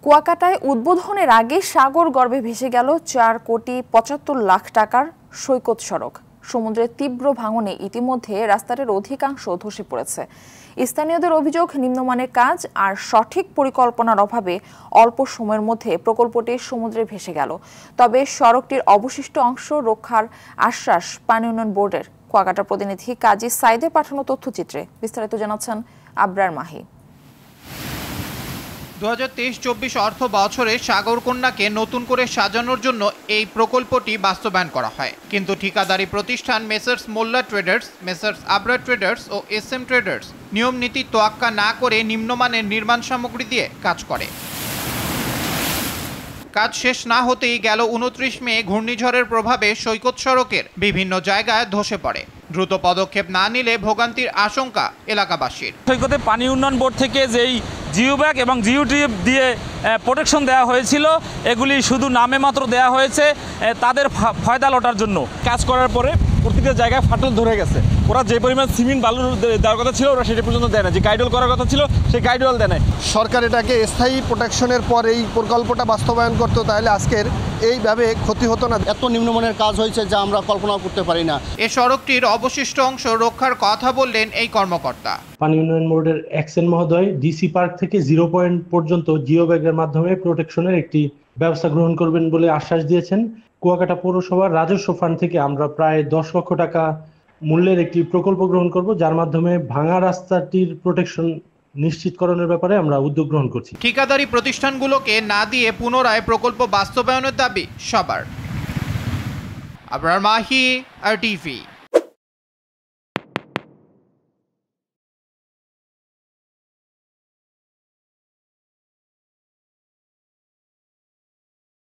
কুয়াকাটায় উদ্বোধনের আগে সাগর গর্ভে ভেসে গেল 4,75,00,000 টাকার সৈকত সড়ক। সমুদ্রের তীব্র ভাঙনে ইতিমধ্যে রাস্তাটির অধিকাংশ ধসে পড়েছে। স্থানীয়দের অভিযোগ, নিম্নমানের কাজ আর সঠিক পরিকল্পনার অভাবে অল্প সময়ের মধ্যে প্রকল্পটি সমুদ্রে ভেসে গেল। তবে সড়কটির অবশিষ্ট অংশ রক্ষার আশ্বাস পানি উন্নয়ন বোর্ডের। কুয়াকাটার প্রতিনিধি কাজী সাইদের পাঠানো তথ্যচিত্রে বিস্তারিত জানাচ্ছেন আবরার মাহি। 2023-24 অর্থ বছরে সাগরকন্যাকে নতুন করে সাজানোর জন্য এই প্রকল্পটি বাস্তবায়ন করা হয়, কিন্তু ঠিকাদারি প্রতিষ্ঠান মেসার্স মোল্লা ট্রেডার্স, মেসার্স আবরার ট্রেডার্স ও SM ট্রেডার্স নিয়ম নীতি তোয়াক্কা না করে নিম্নমানের নির্মাণ সামগ্রী দিয়ে কাজ করে। কাজ শেষ না হতেই গেল 29 মে ঘূর্ণিঝড়ের প্রভাবে সৈকত সড়কের বিভিন্ন জায়গায় ধসে পড়ে। দ্রুত পদক্ষেপ না নিলে ভোগান্তির আশঙ্কা এলাকাবাসীর। সৈকতে পানি উন্নয়ন বোর্ড থেকে যেই জিও ব্যাগ এবং জিও টিউব দিয়ে প্রোটেকশন দেওয়া হয়েছিল, এগুলি শুধু নামে মাত্র দেওয়া হয়েছে তাদের ফায়দা লটার জন্য। কাজ করার পরে প্রত্যেকটা জায়গায় ফাটল ধরে গেছে। ওরা যে পরিমাণ সিমেন্ট বালু দেওয়ার কথা ছিল ওরা সেটা পর্যন্ত দেয় না, যে গাইডওয়াল করার কথা ছিল সেই গাইডওয়াল দেয় না। সরকার এটাকে স্থায়ী প্রোটেকশনের পর এই প্রকল্পটা বাস্তবায়ন করতো, তাহলে আজকের এইভাবে ক্ষতি হতো না। এত নিম্নমানের কাজ হয়েছে যা আমরা কল্পনা করতে পারি না। এই সড়কটির অবশিষ্ট অংশ রক্ষার কথা বললেন এই কর্মকর্তা। পানি উন্নয়ন বোর্ডের এক্সেন মহোদয় ডিসি পার্ক থেকে 0 পয়েন্ট পর্যন্ত জিও ব্যাগের মাধ্যমে প্রোটেকশনের একটি ব্যবস্থা গ্রহণ করবেন বলে আশ্বাস দিয়েছেন। কুয়াকাটা পৌরসভার রাজস্ব ফান্ড থেকে আমরা প্রায় 10 লক্ষ টাকা মূল্যের একটি প্রকল্প গ্রহণ করব, যার মাধ্যমে ভাঙা রাস্তাটির প্রোটেকশন নিশ্চিতকরণের ব্যাপারে আমরা উদ্যোগ গ্রহণ করছি। ঠিকাদারি প্রতিষ্ঠানগুলোকে না দিয়ে পুনরায় প্রকল্প বাস্তবায়নের দাবি সবার। আবরার মাহি, RTV।